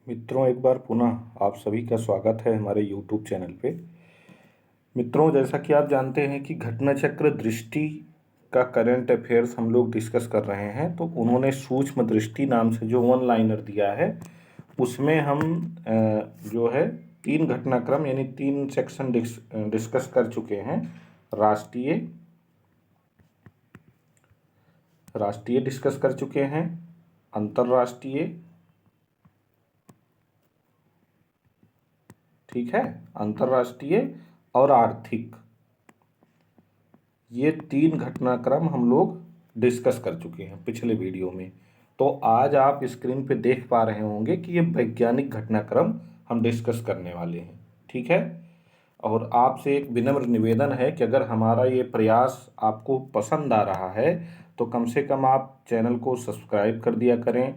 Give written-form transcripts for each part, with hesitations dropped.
मित्रों, एक बार पुनः आप सभी का स्वागत है हमारे YouTube चैनल पे। मित्रों, जैसा कि आप जानते हैं कि घटना चक्र दृष्टि का करंट अफेयर्स हम लोग डिस्कस कर रहे हैं, तो उन्होंने सूक्ष्म दृष्टि नाम से जो वन लाइनर दिया है उसमें हम जो है 3 घटनाक्रम यानी 3 सेक्शन डिस्कस कर चुके हैं। राष्ट्रीय राष्ट्रीय डिस्कस कर चुके हैं, अंतर्राष्ट्रीय, ठीक है, अंतर्राष्ट्रीय और आर्थिक, ये 3 घटनाक्रम हम लोग डिस्कस कर चुके हैं पिछले वीडियो में। तो आज आप स्क्रीन पे देख पा रहे होंगे कि ये वैज्ञानिक घटनाक्रम हम डिस्कस करने वाले हैं, ठीक है। और आपसे एक विनम्र निवेदन है कि अगर हमारा ये प्रयास आपको पसंद आ रहा है तो कम से कम आप चैनल को सब्सक्राइब कर दिया करें,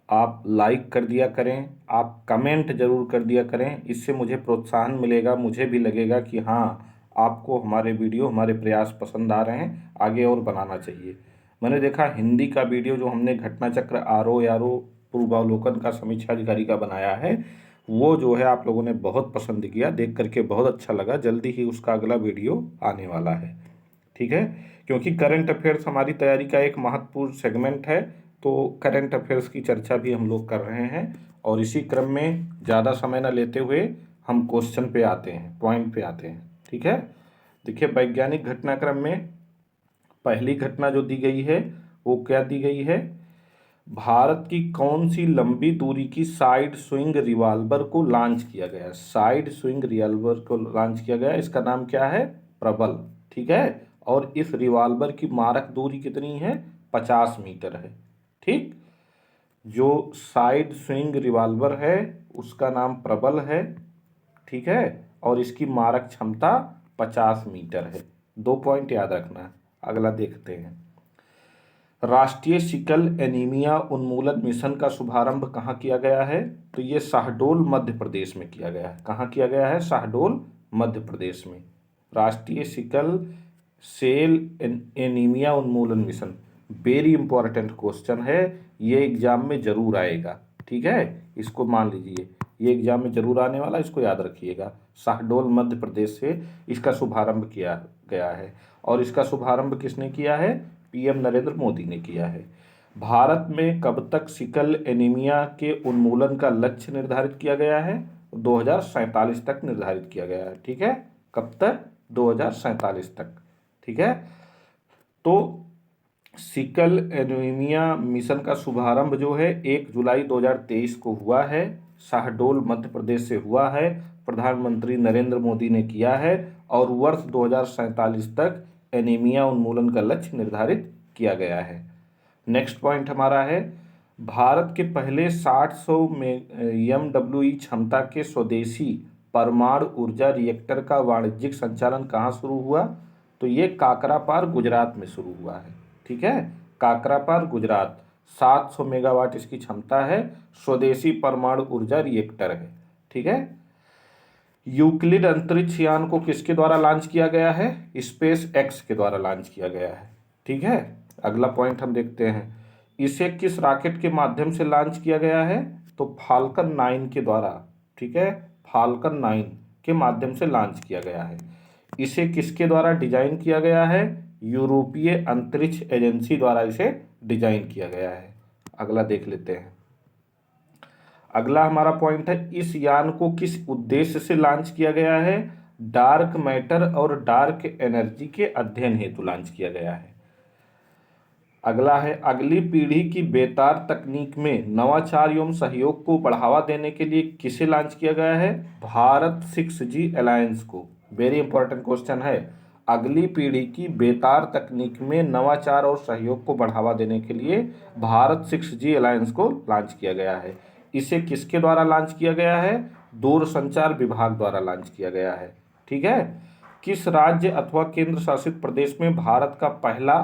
आप लाइक कर दिया करें, आप कमेंट ज़रूर कर दिया करें। इससे मुझे प्रोत्साहन मिलेगा, मुझे भी लगेगा कि हाँ, आपको हमारे वीडियो, हमारे प्रयास पसंद आ रहे हैं, आगे और बनाना चाहिए। मैंने देखा हिंदी का वीडियो जो हमने घटना चक्र आरओ पूर्वावलोकन का समीक्षा अधिकारी का बनाया है, वो जो है आप लोगों ने बहुत पसंद किया, देख करके बहुत अच्छा लगा। जल्दी ही उसका अगला वीडियो आने वाला है, ठीक है। क्योंकि करंट अफेयर्स हमारी तैयारी का एक महत्वपूर्ण सेगमेंट है, तो करंट अफेयर्स की चर्चा भी हम लोग कर रहे हैं। और इसी क्रम में ज़्यादा समय न लेते हुए हम क्वेश्चन पे आते हैं, पॉइंट पे आते हैं, ठीक है। देखिए, वैज्ञानिक घटनाक्रम में पहली घटना जो दी गई है वो क्या दी गई है? भारत की कौन सी लंबी दूरी की साइड स्विंग रिवॉल्वर को लॉन्च किया गया? साइड स्विंग रिवॉल्वर को लॉन्च किया गया, इसका नाम क्या है? प्रबल, ठीक है। और इस रिवॉल्वर की मारक दूरी कितनी है? 50 मीटर है, ठीक। जो साइड स्विंग रिवॉल्वर है उसका नाम प्रबल है, ठीक है। और इसकी मारक क्षमता 50 मीटर है। 2 पॉइंट याद रखना। अगला देखते हैं। राष्ट्रीय सिकल एनीमिया उन्मूलन मिशन का शुभारंभ कहाँ किया गया है? तो ये शाहडोल मध्य प्रदेश में किया गया है। कहाँ किया गया है? शाहडोल मध्य प्रदेश में। राष्ट्रीय सिकल सेल एनीमिया उन्मूलन मिशन, वेरी इंपॉर्टेंट क्वेश्चन है, ये एग्जाम में जरूर आएगा, ठीक है। इसको मान लीजिए, ये एग्जाम में जरूर आने वाला, इसको याद रखिएगा। शाहडोल मध्य प्रदेश से इसका शुभारंभ किया गया है। और इसका शुभारंभ किसने किया है? पीएम नरेंद्र मोदी ने किया है। भारत में कब तक सिकल एनीमिया के उन्मूलन का लक्ष्य निर्धारित किया गया है? 2047 तक निर्धारित किया गया है, ठीक है। कब तक? 2047 तक, ठीक है। तो सिकल एनीमिया मिशन का शुभारंभ जो है 1 जुलाई 2023 को हुआ है, शाहडोल मध्य प्रदेश से हुआ है, प्रधानमंत्री नरेंद्र मोदी ने किया है। और वर्ष 2047 तक एनीमिया उन्मूलन का लक्ष्य निर्धारित किया गया है। नेक्स्ट पॉइंट हमारा है, भारत के पहले 60 में MWE क्षमता के स्वदेशी परमाणु ऊर्जा रिएक्टर का वाणिज्यिक संचालन कहाँ शुरू हुआ? तो ये काकरापार गुजरात में शुरू हुआ है, ठीक है। काकरापार गुजरात, 700 मेगावाट इसकी क्षमता है, स्वदेशी परमाणु ऊर्जा रिएक्टर है, ठीक है। यूक्लिड अंतरिक्ष यान को किसके द्वारा लॉन्च किया गया है? स्पेस एक्स के द्वारा लॉन्च किया गया है, ठीक है। अगला पॉइंट हम देखते हैं, इसे किस रॉकेट के माध्यम से लॉन्च किया गया है? तो फाल्कन 9 के द्वारा, ठीक है, फाल्कन 9 के माध्यम से लॉन्च किया गया है। इसे किसके द्वारा डिजाइन किया गया है? यूरोपीय अंतरिक्ष एजेंसी द्वारा इसे डिजाइन किया गया है। अगला देख लेते हैं। अगला हमारा पॉइंट है, इस यान को किस उद्देश्य से लॉन्च किया गया है? डार्क मैटर और डार्क एनर्जी के अध्ययन हेतु लॉन्च किया गया है। अगला है, अगली पीढ़ी की बेतार तकनीक में नवाचार एवं सहयोग को बढ़ावा देने के लिए किसे लॉन्च किया गया है? भारत 6G अलायंस को। वेरी इंपॉर्टेंट क्वेश्चन है। अगली पीढ़ी की बेतार तकनीक में नवाचार और सहयोग को बढ़ावा देने के लिए भारत 6G अलायंस को लॉन्च किया गया है। इसे किसके द्वारा लॉन्च किया गया है? दूरसंचार विभाग द्वारा लॉन्च किया गया है, ठीक है। किस राज्य अथवा केंद्र शासित प्रदेश में भारत का पहला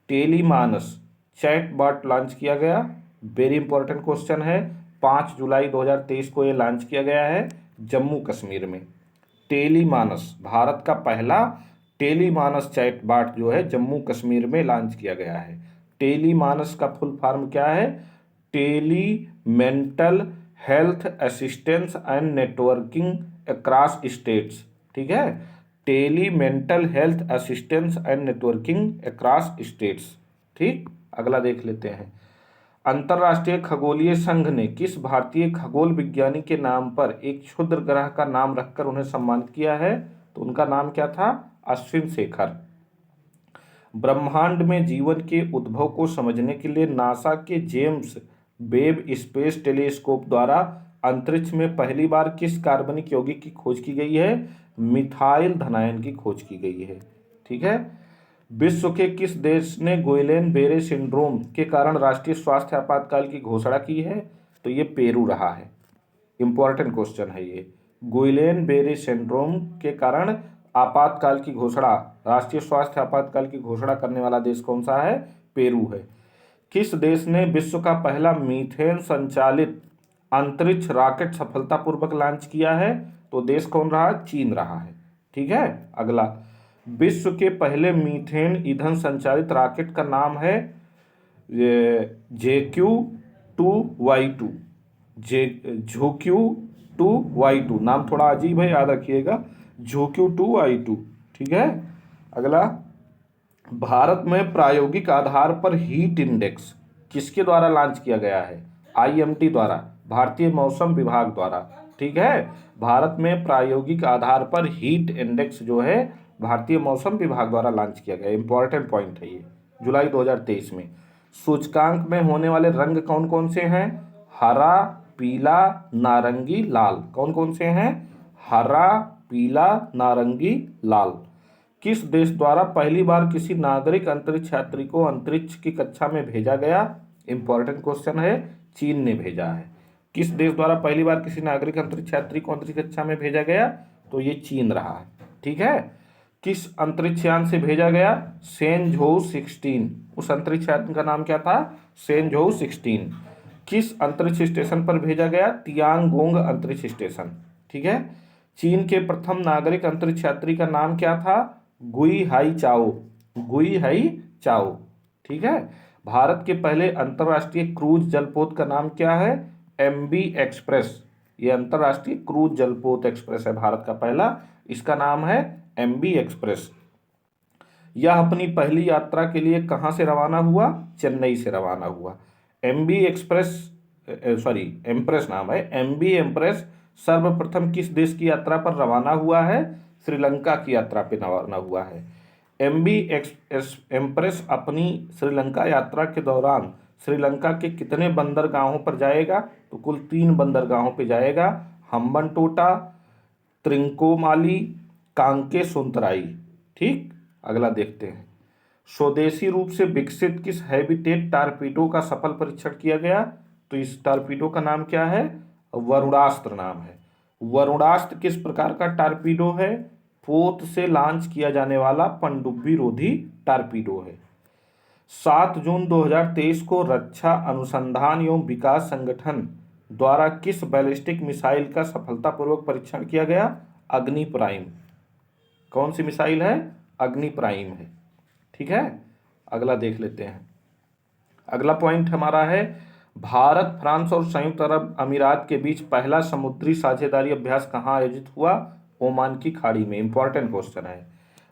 टेलीमानस चैटबॉट लॉन्च किया गया? वेरी इंपॉर्टेंट क्वेश्चन है। 5 जुलाई 2023 को ये लॉन्च किया गया है जम्मू कश्मीर में। टेलीमानस, भारत का पहला टेलीमानस चैटबॉट जो है जम्मू कश्मीर में लॉन्च किया गया है। टेलीमानस का फुल फॉर्म क्या है? Tele mental health assistance and networking across states, ठीक है, tele mental health assistance and networking across states. ठीक, अगला देख लेते हैं। अंतर्राष्ट्रीय खगोलीय संघ ने किस भारतीय खगोल विज्ञानी के नाम पर एक क्षुद्र ग्रह का नाम रखकर उन्हें सम्मानित किया है? तो उनका नाम क्या था? अश्विन शेखर। ब्रह्मांड में जीवन के उद्भव को समझने के लिए नासा के जेम्स वेब स्पेस टेलीस्कोप द्वारा अंतरिक्ष में पहली बार किस कार्बनिक यौगिक की खोज की गई है? मिथाइल धनायन की खोज की गई है। ठीक है। विश्व के किस देश ने गुइलेन बेरे सिंड्रोम के कारण राष्ट्रीय स्वास्थ्य आपातकाल की घोषणा की है? तो ये पेरू रहा है। इंपॉर्टेंट क्वेश्चन है ये। गुइलेन बेरे सिंड्रोम के कारण आपातकाल की घोषणा, राष्ट्रीय स्वास्थ्य आपातकाल की घोषणा करने वाला देश कौन सा है? पेरू है। किस देश ने विश्व का पहला मीथेन संचालित अंतरिक्ष रॉकेट सफलतापूर्वक लॉन्च किया है? तो देश कौन रहा? चीन रहा है। ठीक है। अगला, विश्व के पहले मीथेन ईंधन संचालित रॉकेट का नाम है JQ-2Y2। JQ-2Y2 नाम थोड़ा अजीब है, याद रखिएगा, JQ-2Y2। ठीक है। अगला, भारत में प्रायोगिक आधार पर हीट इंडेक्स किसके द्वारा लॉन्च किया गया है? IMD द्वारा, भारतीय मौसम विभाग द्वारा। ठीक है। भारत में प्रायोगिक आधार पर हीट इंडेक्स जो है भारतीय मौसम विभाग द्वारा लॉन्च किया गया। इंपॉर्टेंट पॉइंट है ये, जुलाई 2023 में। सूचकांक में होने वाले रंग कौन कौन से हैं? हरा, पीला, नारंगी, लाल। कौन कौन से हैं? हरा, पीला, नारंगी, लाल। किस देश द्वारा पहली बार किसी नागरिक अंतरिक्ष यात्री को अंतरिक्ष की कक्षा में भेजा गया? इंपॉर्टेंट क्वेश्चन है। चीन ने भेजा है। किस देश द्वारा पहली बार किसी नागरिक अंतरिक्ष यात्री को अंतरिक्ष कक्षा में भेजा गया? तो ये चीन रहा है। ठीक है। किस अंतरिक्ष यान से भेजा गया? सेंझोउ 16। उस अंतरिक्ष यान का नाम क्या था? सेंझोउ 16। किस अंतरिक्ष स्टेशन पर भेजा गया? तियांगोंग अंतरिक्ष स्टेशन। ठीक है। चीन के प्रथम नागरिक अंतरिक्ष यात्री का नाम क्या था? गुई हाई चाओ। गुई हाई चाओ। ठीक है। भारत के पहले अंतर्राष्ट्रीय क्रूज जलपोत का नाम क्या है? MB express. ये अंतर्राष्ट्रीय क्रूज जलपोत एक्सप्रेस है भारत का पहला, इसका नाम है MB एक्सप्रेस। यह अपनी पहली यात्रा के लिए कहाँ से रवाना हुआ? चेन्नई से रवाना हुआ। MB एक्सप्रेस, एम्प्रेस नाम है, MB एम्प्रेस सर्वप्रथम किस देश की यात्रा पर रवाना हुआ है? श्रीलंका की यात्रा पर रवाना हुआ है। MB एम्प्रेस अपनी श्रीलंका यात्रा के दौरान श्रीलंका के कितने बंदरगाहों पर जाएगा? तो कुल 3 बंदरगाहों पर जाएगा। हम्बनटोटा, त्रिंकोमाली, कांके सुंतराई। ठीक। अगला देखते हैं। स्वदेशी रूप से विकसित किस हैबिटेट टारपीडो का सफल परीक्षण किया गया? तो इस टारपीडो का नाम क्या है? वरुणास्त्र नाम है। वरुणास्त्र किस प्रकार का टारपीडो है? पोत से लॉन्च किया जाने वाला पनडुब्बी रोधी टारपीडो है। 7 जून 2023 को रक्षा अनुसंधान एवं विकास संगठन द्वारा किस बैलिस्टिक मिसाइल का सफलतापूर्वक परीक्षण किया गया? अग्नि प्राइम। कौन सी मिसाइल है? अग्नि प्राइम है। ठीक है। अगला देख लेते हैं। अगला पॉइंट हमारा है, भारत, फ्रांस और संयुक्त अरब अमीरात के बीच पहला समुद्री साझेदारी अभ्यास कहाँ आयोजित हुआ? ओमान की खाड़ी में। इंपॉर्टेंट क्वेश्चन है।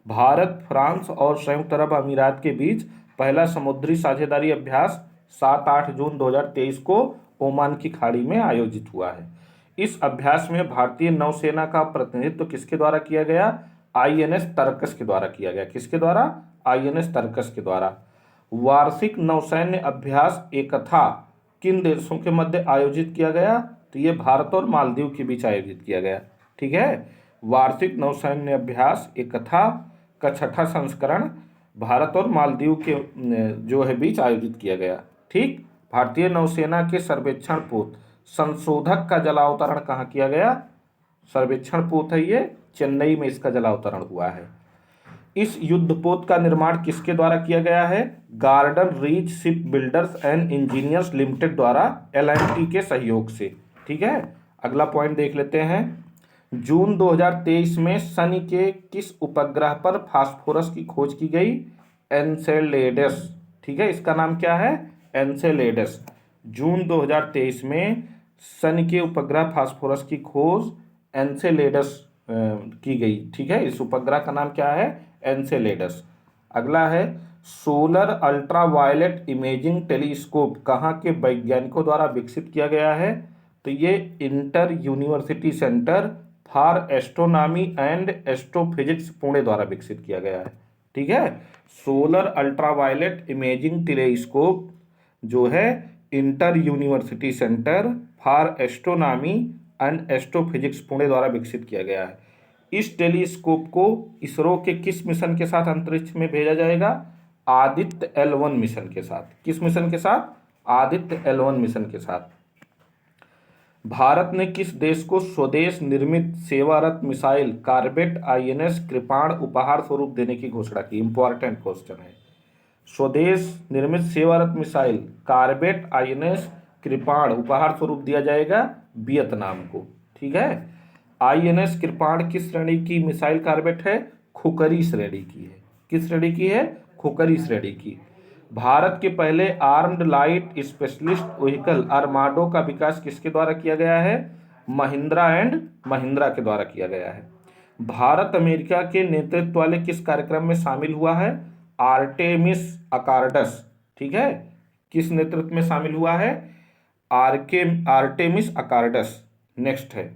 भारत, फ्रांस और संयुक्त अरब अमीरात के बीच पहला समुद्री साझेदारी अभ्यास 7-8 जून 2023 को ओमान की खाड़ी में आयोजित हुआ है। इस अभ्यास में भारतीय नौसेना का प्रतिनिधित्व किसके द्वारा किया गया? INS तरकस के द्वारा किया गया। किसके द्वारा? INS तरकस के द्वारा। वार्षिक नौसैन्य अभ्यास एकथा किन देशों के मध्य आयोजित किया गया? तो ये भारत और मालदीव के बीच आयोजित किया गया। ठीक है। वार्षिक नौसैन्य अभ्यास एकथा का 6ठा संस्करण भारत और मालदीव के जो है बीच आयोजित किया गया। ठीक। भारतीय नौसेना के सर्वेक्षण पोत संशोधक का जलावतरण कहाँ किया गया? सर्वेक्षण पोत है ये, चेन्नई में इसका जलावतरण हुआ है। इस युद्धपोत का निर्माण किसके द्वारा किया गया है? Garden reach ship builders and engineers limited द्वारा LNT के सहयोग से। ठीक है। अगला पॉइंट देख लेते हैं। जून 2023 में शनि के किस उपग्रह पर फास्फोरस की खोज की गई? एनसेलेडस। ठीक है। इसका नाम क्या है? एनसेलेडस। जून 2023 में शनि के उपग्रह फास्फोरस की खोज एनसेलेडस की गई। ठीक है, इस उपग्रह का नाम क्या है? एनसेलेडस। अगला है सोलर अल्ट्रावायलेट इमेजिंग टेलीस्कोप कहाँ के वैज्ञानिकों द्वारा विकसित किया गया है? तो ये inter university centre for astronomy and astrophysics Pune द्वारा विकसित किया गया है। ठीक है, सोलर अल्ट्रावायलेट इमेजिंग टेलीस्कोप जो है inter university centre for astronomy and astrophysics Pune द्वारा विकसित किया गया है। इस टेलीस्कोप को इसरो के किस मिशन के साथ अंतरिक्ष में भेजा जाएगा? आदित्य L1 मिशन के साथ। किस मिशन के साथ? आदित्य L1 मिशन के साथ। भारत ने किस देश को स्वदेश निर्मित सेवारत मिसाइल कार्बेट INS कृपाण उपहार स्वरूप देने की घोषणा की? इंपॉर्टेंट क्वेश्चन है। स्वदेश निर्मित सेवारत मिसाइल कार्बेट INS कृपाण उपहार स्वरूप दिया जाएगा वियतनाम को। ठीक है, INS कृपाण किस श्रेणी की मिसाइल कार्बेट है? खुकरी श्रेणी की है। किस श्रेणी की है? खुकरी श्रेणी की। भारत के पहले आर्म्ड लाइट स्पेशलिस्ट व्हीकल आर्माडो का विकास किसके द्वारा किया गया है? महिंद्रा एंड महिंद्रा के द्वारा किया गया है। भारत अमेरिका के नेतृत्व वाले किस कार्यक्रम में शामिल हुआ है? आर्टेमिस अकार्डस। ठीक है, किस नेतृत्व में शामिल हुआ है? आर्टेमिस अकार्डस। नेक्स्ट है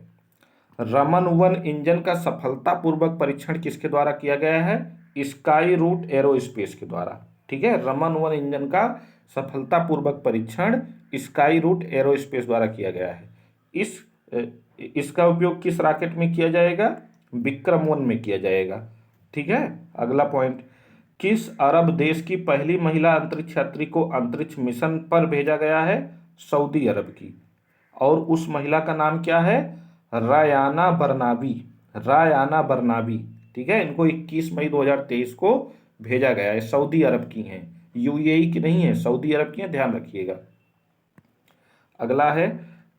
रमन 1 इंजन का सफलतापूर्वक परीक्षण किसके द्वारा किया गया है? स्काई रूट एरोस्पेस के द्वारा। ठीक है, रमन 1 इंजन का सफलतापूर्वक परीक्षण स्काई रूट एरोस्पेस द्वारा किया गया है। इसका उपयोग किस रॉकेट में किया जाएगा? विक्रम 1 में किया जाएगा। ठीक है, अगला पॉइंट, किस अरब देश की पहली महिला अंतरिक्ष यात्री को अंतरिक्ष मिशन पर भेजा गया है? सऊदी अरब की। और उस महिला का नाम क्या है? रायाना बरनाबी। रायाना बरनाबी। ठीक है, इनको 21 मई 2023 को भेजा गया है। सऊदी अरब की हैं, UAE की नहीं है, सऊदी अरब की हैं, ध्यान रखिएगा। अगला है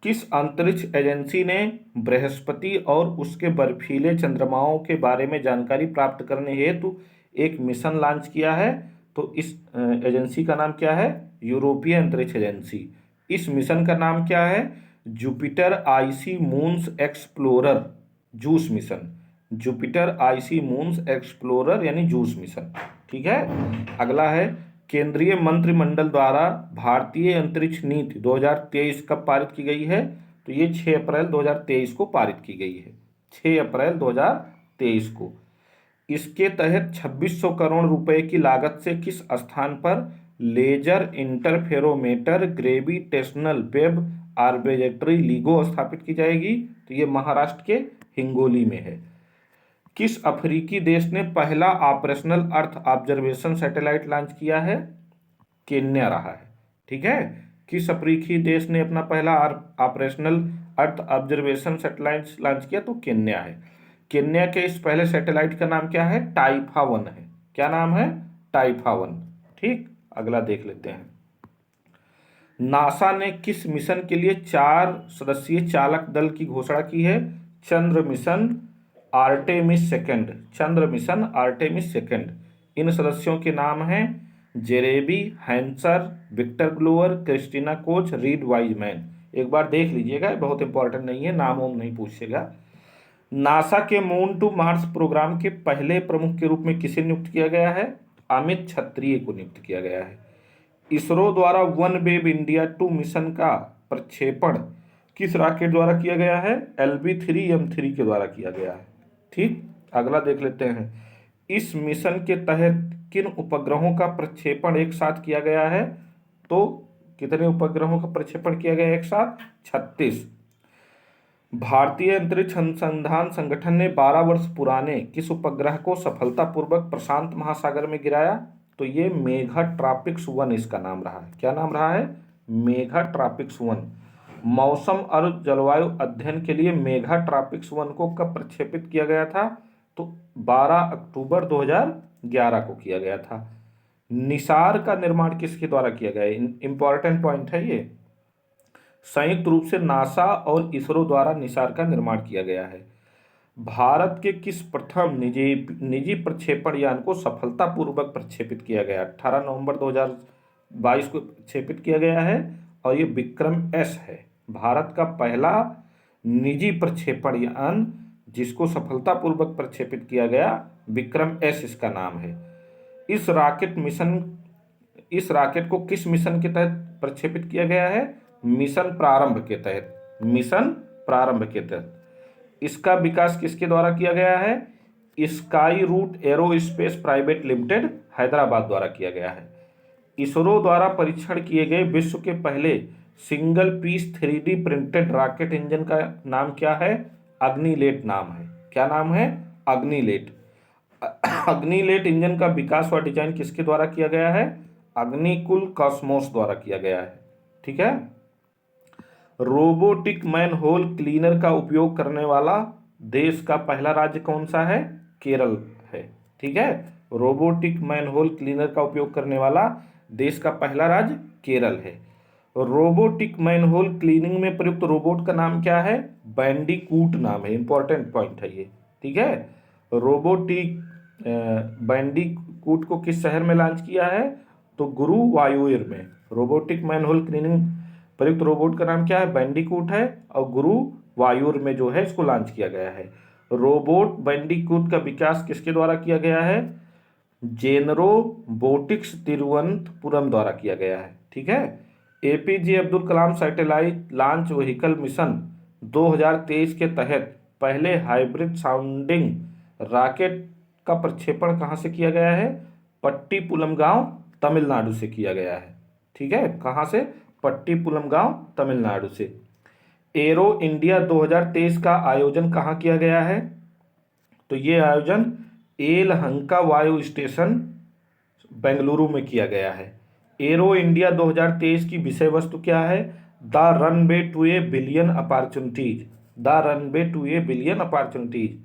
किस अंतरिक्ष एजेंसी ने बृहस्पति और उसके बर्फीले चंद्रमाओं के बारे में जानकारी प्राप्त करने हेतु एक मिशन लॉन्च किया है? तो इस एजेंसी का नाम क्या है? यूरोपीय अंतरिक्ष एजेंसी। इस मिशन का नाम क्या है? Jupiter IC moons explorer juice mission. Jupiter IC moons explorer यानी जूस मिशन। ठीक है, अगला है केंद्रीय मंत्रिमंडल द्वारा भारतीय अंतरिक्ष नीति 2023 कब पारित की गई है? तो ये 6 अप्रैल 2023 को पारित की गई है। 6 अप्रैल 2023 को। इसके तहत 2600 करोड़ रुपए की लागत से किस स्थान पर laser interferometer gravitational wave observatory LIGO स्थापित की जाएगी? तो ये महाराष्ट्र के हिंगोली में है। किस अफ्रीकी देश ने पहला operational earth observation satellite launch किया है? केन्या रहा है। ठीक है, किस अफ्रीकी देश ने अपना पहला operational earth observation satellite launch किया? तो केन्या है। केन्या के इस पहले सैटेलाइट का नाम क्या है? टाइफा 1 है। क्या नाम है? टाइफा 1। ठीक, अगला देख लेते हैं। नासा ने किस मिशन के लिए 4 सदस्यीय चालक दल की घोषणा की है? चंद्र मिशन आर्टेमिस सेकंड। चंद्र मिशन आर्टेमिस सेकंड। इन सदस्यों के नाम हैं Jeremy Hansen, Victor Glover, Christina Koch, Reid Wiseman. एक बार देख लीजिएगा, बहुत इंपॉर्टेंट नहीं है, नाम वाम नहीं पूछेगा। नासा के मून टू मार्स प्रोग्राम के पहले प्रमुख के रूप में किसे नियुक्त किया गया है? अमित क्षत्रिय को नियुक्त किया गया है। इसरो द्वारा वन वेब इंडिया 2 मिशन का प्रक्षेपण किस रॉकेट द्वारा किया गया है? LV-3M3 के द्वारा किया गया है। ठीक, अगला देख लेते हैं। इस मिशन के तहत किन उपग्रहों का प्रक्षेपण एक साथ किया गया है? तो कितने उपग्रहों का प्रक्षेपण किया गया एक साथ? 36। भारतीय अंतरिक्ष अनुसंधान संगठन ने 12 वर्ष पुराने किस उपग्रह को सफलतापूर्वक प्रशांत महासागर में गिराया? तो ये मेघा ट्रॉपिक्स 1 इसका नाम रहा है। क्या नाम रहा है? मेघा ट्रॉपिक्स 1। मौसम और जलवायु अध्ययन के लिए मेघा ट्रॉपिक्स 1 को कब प्रक्षेपित किया गया था? तो 12 अक्टूबर 2011 को किया गया था। निसार का निर्माण किसके द्वारा किया गया? इंपॉर्टेंट पॉइंट है ये। संयुक्त रूप से नासा और इसरो द्वारा निसार का निर्माण किया गया है। भारत के किस प्रथम निजी प्रक्षेपण यान को सफलतापूर्वक प्रक्षेपित किया गया? 18 नवंबर 2022 को प्रक्षेपित किया गया है और ये विक्रम S है। भारत का पहला निजी प्रक्षेपण यान जिसको सफलतापूर्वक प्रक्षेपित किया गया, विक्रम एस इसका नाम है। इस रॉकेट को किस मिशन के तहत प्रक्षेपित किया गया है? मिशन प्रारंभ के तहत। मिशन प्रारंभ के तहत। इसका विकास किसके द्वारा किया गया है? Skyroot Aerospace private limited Hyderabad द्वारा किया गया है। इसरो द्वारा परीक्षण किए गए विश्व के पहले single piece 3D printed rocket engine का नाम क्या है? अग्निलेट नाम है। क्या नाम है? अग्निलेट। अग्निलेट इंजन का विकास व डिजाइन किसके द्वारा किया गया है? अग्निकुल कॉस्मोस द्वारा किया गया है। ठीक है। रोबोटिक मैनहोल क्लीनर का उपयोग करने वाला देश का पहला राज्य कौन सा है? केरल है। ठीक है। रोबोटिक मैनहोल क्लीनर का उपयोग करने वाला देश का पहला राज्य केरल है। रोबोटिक मैनहोल क्लीनिंग में प्रयुक्त रोबोट का नाम क्या है? बैंडिकूट नाम है। इंपॉर्टेंट पॉइंट है ये। ठीक है। रोबोटिक बैंडिकूट को किस शहर में लॉन्च किया है? तो गुरुवायूर में। रोबोटिक मैनहोल क्लीनिंग प्रयुक्त रोबोट का नाम क्या है? बैंडिकूट है, और गुरुवायूर में जो है इसको लॉन्च किया गया है। रोबोट बैंडिकूट का विकास किसके द्वारा किया गया है? जेनरोबोटिक्स तिरुवनंतपुरम द्वारा किया गया है। ठीक है। APJ Abdul Kalam satellite launch vehicle mission 2023 के तहत पहले हाइब्रिड साउंडिंग रॉकेट का प्रक्षेपण कहाँ से किया गया है? पट्टीपुलमगांव, तमिलनाडु से किया गया है। ठीक है। कहाँ से? पट्टीपुलमगांव, तमिलनाडु से। एरो इंडिया 2023 का आयोजन कहाँ किया गया है? तो ये आयोजन येलहंका वायु स्टेशन बेंगलुरु में किया गया है। एरो इंडिया 2023 की विषय वस्तु क्या है? The runway to a billion opportunities. The runway to a billion opportunities.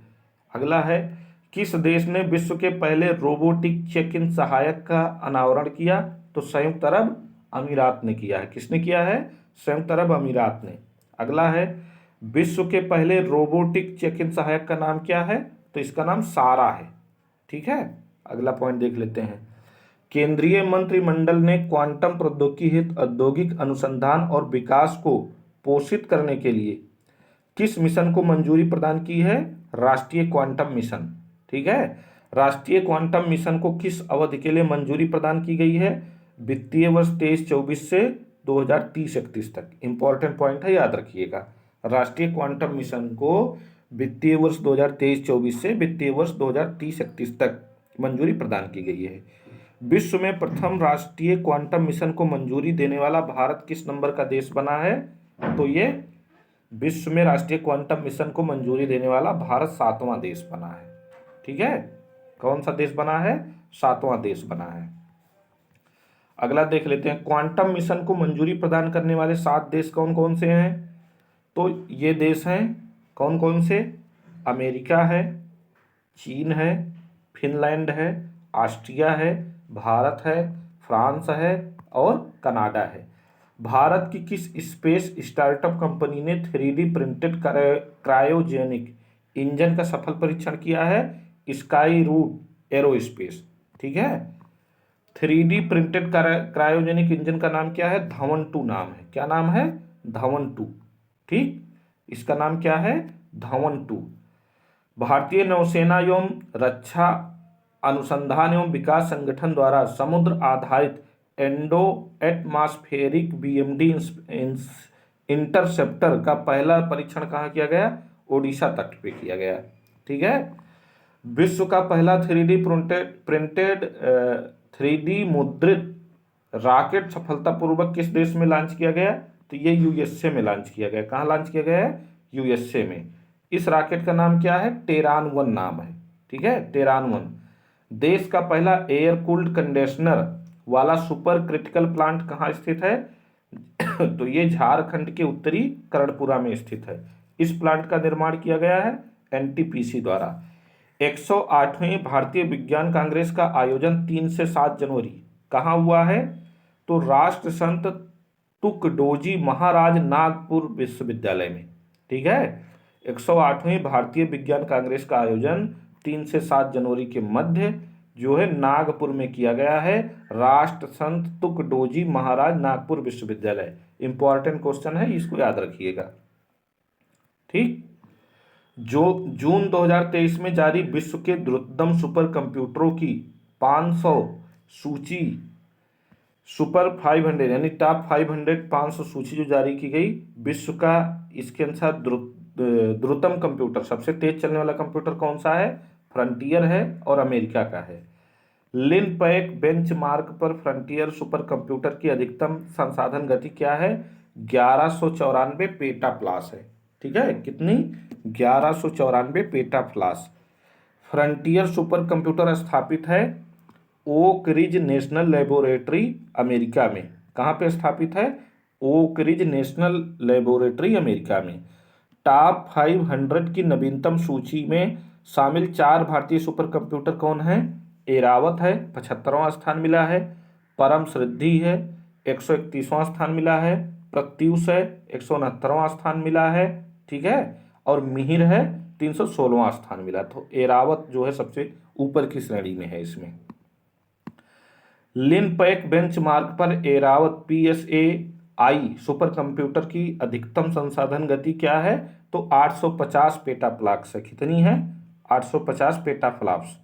अगला है, किस देश ने विश्व के पहले रोबोटिक चेक इन सहायक का अनावरण किया? तो संयुक्त अरब अमीरात ने किया है। किसने किया है? संयुक्त अरब अमीरात ने। अगला है, विश्व के पहले रोबोटिक चेक इन सहायक का नाम क्या है? तो इसका नाम सारा है। ठीक है। अगला पॉइंट देख लेते हैं। केंद्रीय मंत्रिमंडल ने क्वांटम प्रौद्योगिकी हित औद्योगिक अनुसंधान और विकास को पोषित करने के लिए किस मिशन को मंजूरी प्रदान की है? राष्ट्रीय क्वांटम मिशन। ठीक है। राष्ट्रीय क्वांटम मिशन को किस अवधि के लिए मंजूरी प्रदान की गई है? वित्तीय वर्ष 23-24 से 2030-31 तक। इंपॉर्टेंट पॉइंट है, याद रखिएगा। राष्ट्रीय क्वांटम मिशन को वित्तीय वर्ष 2023-24 से वित्तीय वर्ष 2030-31 तक मंजूरी प्रदान की गई है। विश्व में प्रथम राष्ट्रीय क्वांटम मिशन को मंजूरी देने वाला भारत किस नंबर का देश बना है? तो ये विश्व में राष्ट्रीय क्वांटम मिशन को मंजूरी देने वाला भारत 7वां देश बना है। ठीक है। कौन सा देश बना है? 7वां देश बना है। अगला देख लेते हैं, क्वांटम मिशन को मंजूरी प्रदान करने वाले 7 देश कौन कौन से हैं? तो ये देश हैं, कौन कौन से? अमेरिका है, चीन है, फिनलैंड है, ऑस्ट्रिया है, भारत है, फ्रांस है और कनाडा है। भारत की किस स्पेस स्टार्टअप कंपनी ने 3D प्रिंटेड क्रायोजेनिक इंजन का सफल परीक्षण किया है? Skyroot Aerospace. ठीक है। 3D प्रिंटेड क्रायोजेनिक इंजन का नाम क्या है? धवन 2 नाम है। क्या नाम है? धवन 2। ठीक। इसका नाम क्या है? धवन 2। भारतीय नौसेना एवं रक्षा अनुसंधान एवं विकास संगठन द्वारा समुद्र आधारित एंडो एटमॉस्फेरिक BMD इंटरसेप्टर का पहला परीक्षण कहाँ किया गया? ओडिशा तट पे किया गया। ठीक है। विश्व का पहला 3D मुद्रित रॉकेट सफलतापूर्वक किस देश में लॉन्च किया गया? तो ये USA में लॉन्च किया गया। कहाँ लॉन्च किया गया है? USA में। इस रॉकेट का नाम क्या है? टेरान 1 नाम है। ठीक है। टेरान 1। देश का पहला एयर कूल्ड कंडीशनर वाला सुपर क्रिटिकल प्लांट कहाँ स्थित है? तो ये झारखंड के उत्तरी करणपुरा में स्थित है। इस प्लांट का निर्माण किया गया है NTPC द्वारा। 108वीं भारतीय विज्ञान कांग्रेस का आयोजन 3 से 7 जनवरी कहाँ हुआ है? तो राष्ट्र संत तुकडोजी महाराज नागपुर विश्वविद्यालय में। ठीक है। 108वीं भारतीय विज्ञान कांग्रेस का आयोजन 3 से 7 जनवरी के मध्य जो है नागपुर में किया गया है, राष्ट्र संत तुकडोजी महाराज नागपुर विश्वविद्यालय। इंपॉर्टेंट क्वेश्चन है, इसको याद रखिएगा। ठीक। जो जून 2023 में जारी विश्व के द्रुततम सुपर कंप्यूटरों की 500 सूची, सुपर 500 यानी टॉप 500 सूची जो जारी की गई विश्व का, इसके अनुसार द्रुततम कंप्यूटर, सबसे तेज चलने वाला कंप्यूटर कौन सा है? फ्रंटियर है और अमेरिका का है। लिनपैक बेंचमार्क पर फ्रंटियर सुपर कंप्यूटर की अधिकतम संसाधन गति क्या है? 1194 पेटाफ्लॉस है। ठीक है, कितनी? 1194 पेटाफ्लॉस। फ्रंटियर सुपर कंप्यूटर स्थापित है Oak Ridge national laboratory America में। कहाँ पे स्थापित है? Oak Ridge national laboratory America में। टॉप 500 की नवीनतम सूची में शामिल 4 भारतीय सुपर कंप्यूटर कौन हैं? एरावत है, 75वां स्थान मिला है। परम सिद्धि है, 131वां स्थान मिला है। प्रत्यूष है, 169वां स्थान मिला है। ठीक है, और मिहिर है, 316वां स्थान मिला। तो एरावत जो है सबसे ऊपर की श्रेणी में है इसमें। लिनपैक बेंचमार्क पर एरावत PSAI सुपर कंप्यूटर की अधिकतम संसाधन गति क्या है? तो 850 पेटाफ्लॉप्स है। कितनी है? 850 पेटाफ्लॉप्स।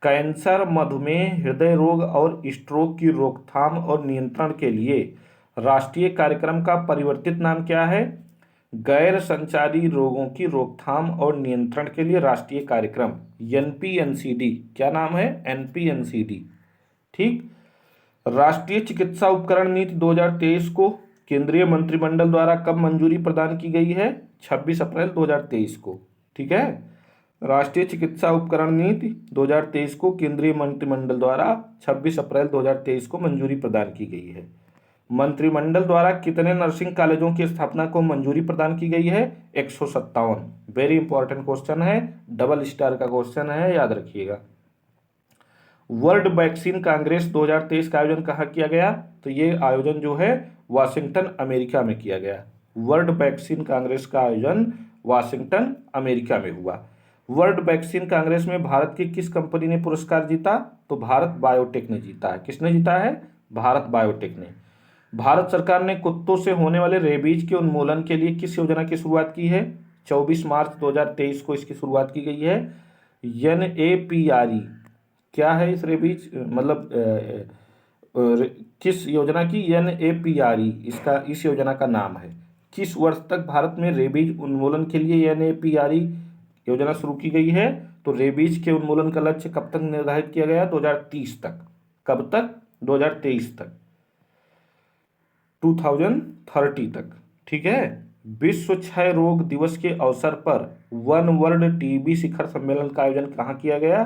कैंसर, मधुमेह, हृदय रोग और स्ट्रोक की रोकथाम और नियंत्रण के लिए राष्ट्रीय कार्यक्रम का परिवर्तित नाम क्या है? गैर संचारी रोगों की रोकथाम और नियंत्रण के लिए राष्ट्रीय कार्यक्रम, NPNCD। क्या नाम है? NPNCD। ठीक। राष्ट्रीय चिकित्सा उपकरण नीति 2023 को केंद्रीय मंत्रिमंडल द्वारा कब मंजूरी प्रदान की गई है? 26 अप्रैल 2023 को। ठीक है, राष्ट्रीय चिकित्सा उपकरण नीति 2023 को केंद्रीय मंत्रिमंडल द्वारा 26 अप्रैल 2023 को मंजूरी प्रदान की गई है। मंत्रिमंडल द्वारा कितने नर्सिंग कॉलेजों की स्थापना को मंजूरी प्रदान की गई है? 157। वेरी इंपॉर्टेंट क्वेश्चन है, डबल स्टार का क्वेश्चन है, याद रखिएगा। वर्ल्ड वैक्सीन कांग्रेस 2023 का आयोजन कहाँ किया गया? तो ये आयोजन जो है वाशिंगटन अमेरिका में किया गया। वर्ल्ड वैक्सीन कांग्रेस का आयोजन वाशिंगटन अमेरिका में हुआ। वर्ल्ड वैक्सीन कांग्रेस में भारत की किस कंपनी ने पुरस्कार जीता? तो भारत बायोटेक ने जीता है। किसने जीता है? भारत बायोटेक ने। भारत सरकार ने कुत्तों से होने वाले रेबीज के उन्मूलन के लिए किस योजना की शुरुआत की है? 24 मार्च 2023 को इसकी शुरुआत की गई है। NAPRE क्या है? इस रेबीज मतलब किस योजना की? NAPRE इस योजना का नाम है। किस वर्ष तक भारत में रेबीज उन्मूलन के लिए NAPRE योजना शुरू की गई है? तो रेबीज के उन्मूलन का लक्ष्य कब तक निर्धारित किया गया? 2030 तक। कब तक? 2023 तक, 2030 तक। ठीक है। विश्व क्षय रोग दिवस के अवसर पर वन वर्ल्ड टीबी शिखर सम्मेलन का आयोजन कहाँ किया गया?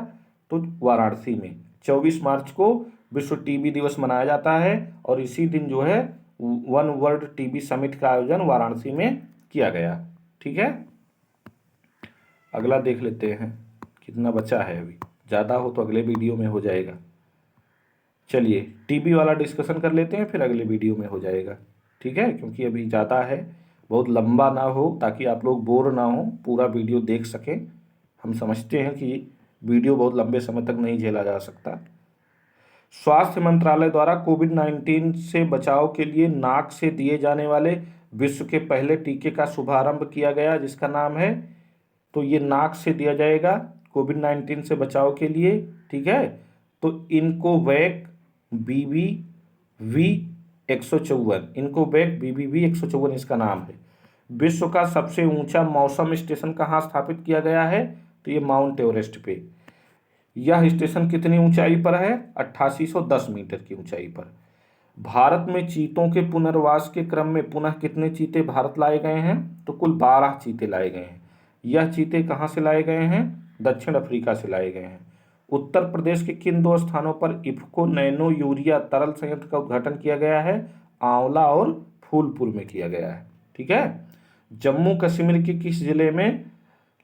तो वाराणसी में। 24 मार्च को विश्व टीबी दिवस मनाया जाता है और इसी दिन जो है वन वर्ल्ड टीबी समिट का आयोजन वाराणसी में किया गया। ठीक है, अगला देख लेते हैं कितना बचा है। अभी ज़्यादा हो तो अगले वीडियो में हो जाएगा। चलिए टीबी वाला डिस्कशन कर लेते हैं, फिर अगले वीडियो में हो जाएगा। ठीक है, क्योंकि अभी ज़्यादा है, बहुत लंबा ना हो ताकि आप लोग बोर ना हो, पूरा वीडियो देख सकें। हम समझते हैं कि वीडियो बहुत लंबे समय तक नहीं झेला जा सकता। स्वास्थ्य मंत्रालय द्वारा कोविड-19 से बचाव के लिए नाक से दिए जाने वाले विश्व के पहले टीके का शुभारंभ किया गया, जिसका नाम है, तो ये नाक से दिया जाएगा कोविड-19 से बचाव के लिए। ठीक है, तो इनकोवैक BBV 154, इनकोवैक BBV 154 इसका नाम है। विश्व का सबसे ऊंचा मौसम स्टेशन कहाँ स्थापित किया गया है? तो ये माउंट एवरेस्ट पे। यह स्टेशन कितनी ऊंचाई पर है? 8810 मीटर की ऊंचाई पर। भारत में चीतों के पुनर्वास के क्रम में पुनः कितने चीते भारत लाए गए हैं? तो कुल 12 चीते लाए गए हैं। यह चीते कहाँ से लाए गए हैं? दक्षिण अफ्रीका से लाए गए हैं। उत्तर प्रदेश के किन 2 स्थानों पर इफ्को नैनो यूरिया तरल संयंत्र का उद्घाटन किया गया है? आंवला और फूलपुर में किया गया है। ठीक है। जम्मू कश्मीर के किस जिले में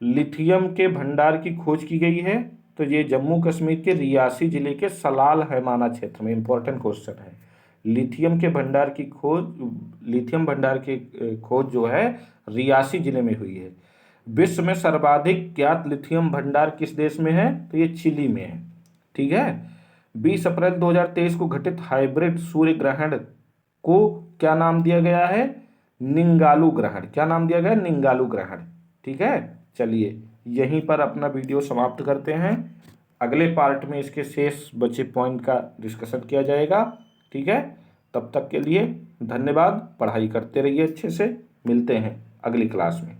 लिथियम के भंडार की खोज की गई है? तो ये जम्मू कश्मीर के रियासी जिले के सलाल हैमाना क्षेत्र में। इंपॉर्टेंट क्वेश्चन है। लिथियम भंडार की खोज जो है रियासी जिले में हुई है। विश्व में सर्वाधिक ज्ञात लिथियम भंडार किस देश में है? तो ये चिली में है। ठीक है। 20 अप्रैल 2023 को घटित हाइब्रिड सूर्य ग्रहण को क्या नाम दिया गया है? निंगालु ग्रहण। क्या नाम दिया गया है? निंगालु ग्रहण। ठीक है। चलिए यहीं पर अपना वीडियो समाप्त करते हैं। अगले पार्ट में इसके शेष बचे पॉइंट का डिस्कशन किया जाएगा। ठीक है। तब तक के लिए धन्यवाद। पढ़ाई करते रहिए अच्छे से। मिलते हैं अगली क्लास में।